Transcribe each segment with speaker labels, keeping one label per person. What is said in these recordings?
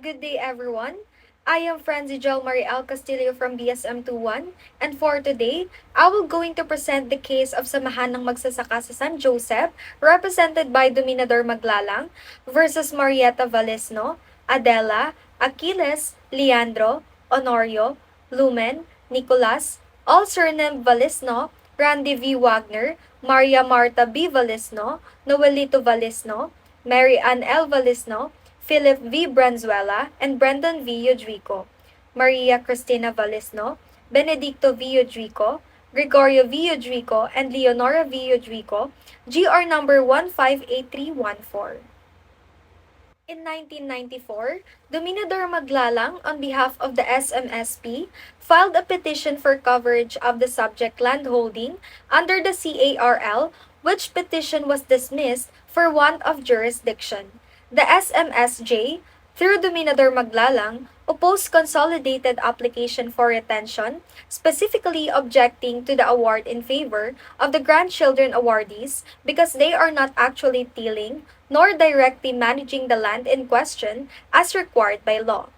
Speaker 1: Good day, everyone. I am Franzi Joel Mariel Castillo from BSM 21, and for today, I will going to present the case of Samahan ng Magsasaka sa San Joseph, represented by Dominador Maglalang, versus Marietta Valesno, Adela, Achilles, Leandro, Honorio, Lumen, Nicolas, all surname Valesno, Randy V. Wagner, Maria Marta B. Valesno, Noelito Valesno, Mary Ann L. Valesno, Philip V. Branzuela, and Brendan V. Udrico, Maria Cristina Valesno, Benedicto V. Udrico, Gregorio V. Udrico, and Leonora V. Udrico, GR number 158314. In 1994, Dominador Maglalang, on behalf of the SMSP, filed a petition for coverage of the subject landholding under the CARL, which petition was dismissed for want of jurisdiction. The SMSJ, through Dominador Maglalang, opposed consolidated application for retention, specifically objecting to the award in favor of the grandchildren awardees because they are not actually tilling nor directly managing the land in question as required by law.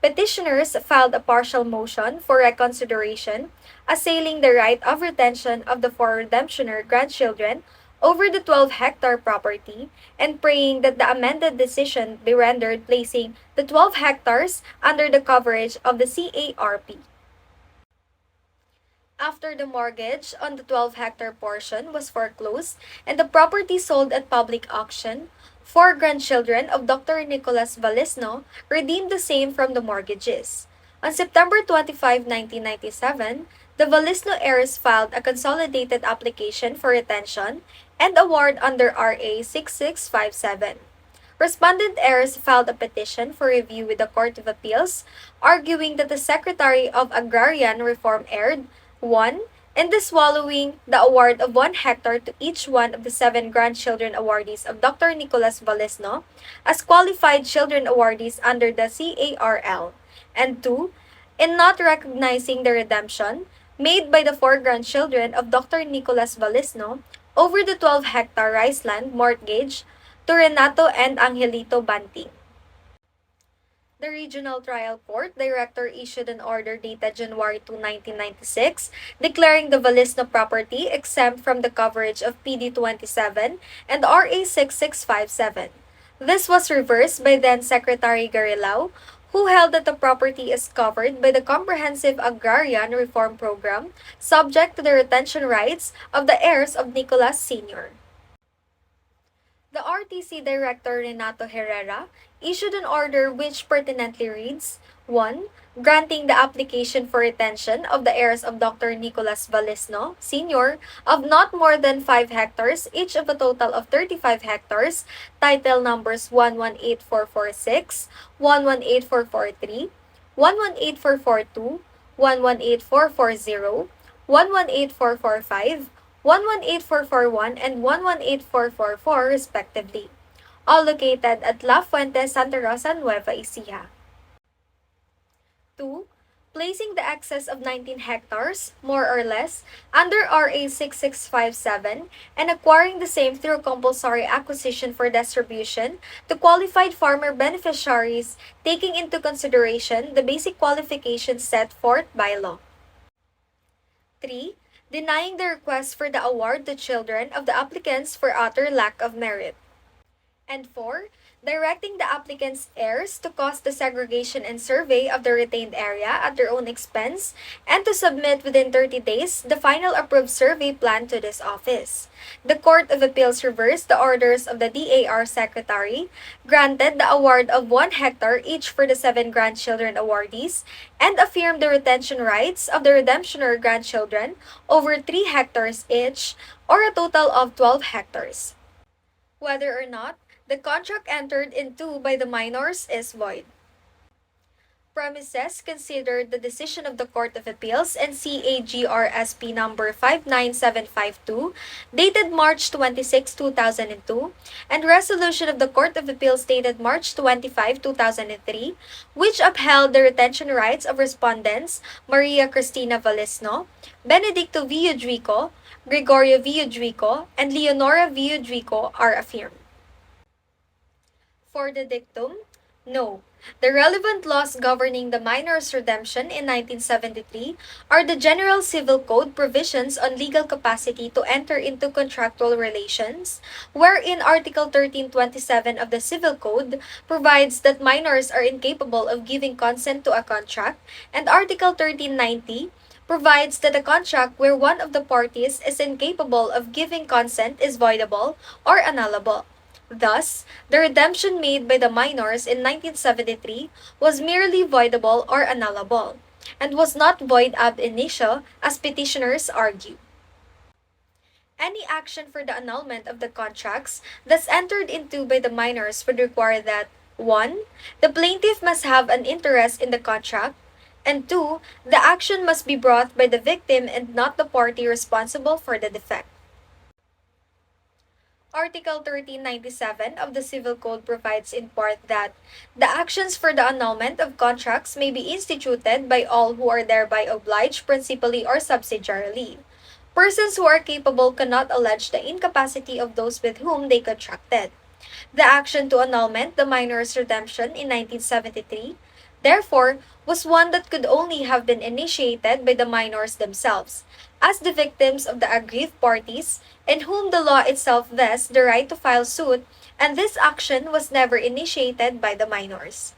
Speaker 1: Petitioners filed a partial motion for reconsideration, assailing the right of retention of the four redemptioner grandchildren over the 12-hectare property and praying that the amended decision be rendered placing the 12 hectares under the coverage of the CARP. After the mortgage on the 12-hectare portion was foreclosed and the property sold at public auction, four grandchildren of Dr. Nicolas Valesno redeemed the same from the mortgages. On September 25, 1997, the Valesno heirs filed a consolidated application for retention and award under RA 6657. Respondent heirs filed a petition for review with the Court of Appeals, arguing that the Secretary of Agrarian Reform erred 1. In disallowing the award of 1 hectare to each one of the 7 grandchildren awardees of Dr. Nicolas Valesno as qualified children awardees under the CARL, and 2. In not recognizing the redemption made by the 4 grandchildren of Dr. Nicolas Valesno over the 12-hectare rice land mortgage to Renato and Angelito Banting. The Regional Trial Court Director issued an order dated January 2, 1996, declaring the Valesno property exempt from the coverage of PD 27 and RA 6657. This was reversed by then Secretary Garilao, who held that the property is covered by the Comprehensive Agrarian Reform Program, subject to the retention rights of the heirs of Nicolas Sr. The RTC Director Renato Herrera issued an order which pertinently reads 1. Granting the application for retention of the heirs of Dr. Nicolas Valesno, Sr. of not more than 5 hectares, each of a total of 35 hectares, title numbers 118446, 118443, 118442, 118440, 118445, 118441 and 118444 respectively, all located at La Fuente, Santa Rosa, Nueva Ecija. 2. Placing the excess of 19 hectares, more or less, under RA 6657 and acquiring the same through compulsory acquisition for distribution to qualified farmer beneficiaries, taking into consideration the basic qualifications set forth by law. 3. Denying the request for the award to children of the applicants for utter lack of merit. And 4. Directing the applicants' heirs to cost the segregation and survey of the retained area at their own expense and to submit within 30 days the final approved survey plan to this office. The Court of Appeals reversed the orders of the DAR Secretary, granted the award of 1 hectare each for the 7 grandchildren awardees, and affirmed the retention rights of the redemptioner grandchildren over 3 hectares each, or a total of 12 hectares. Whether or not the contract entered into by the minors is void. Premises considered the decision of the Court of Appeals and CAGRSP number 59752, dated March 26, 2002, and resolution of the Court of Appeals dated March 25, 2003, which upheld the retention rights of respondents Maria Cristina Valesno, Benedicto V. Udrico, Gregorio V. Udrico, and Leonora V. Udrico are affirmed. For the dictum, No. The relevant laws governing the minors' redemption in 1973 are the General Civil Code provisions on legal capacity to enter into contractual relations, wherein Article 1327 of the Civil Code provides that minors are incapable of giving consent to a contract, and Article 1390 provides that a contract where one of the parties is incapable of giving consent is voidable or annullable. Thus, the redemption made by the minors in 1973 was merely voidable or annullable, and was not void ab initio as petitioners argue. Any action for the annulment of the contracts thus entered into by the minors would require that 1. The plaintiff must have an interest in the contract, and 2. The action must be brought by the victim and not the party responsible for the defect. Article 1397 of the Civil Code provides in part that the actions for the annulment of contracts may be instituted by all who are thereby obliged principally or subsidiarily. Persons who are capable cannot allege the incapacity of those with whom they contracted. The action to annulment the minor's redemption in 1973, therefore, was one that could only have been initiated by the minors themselves, as the victims of the aggrieved parties, in whom the law itself vests the right to file suit, and this action was never initiated by the minors.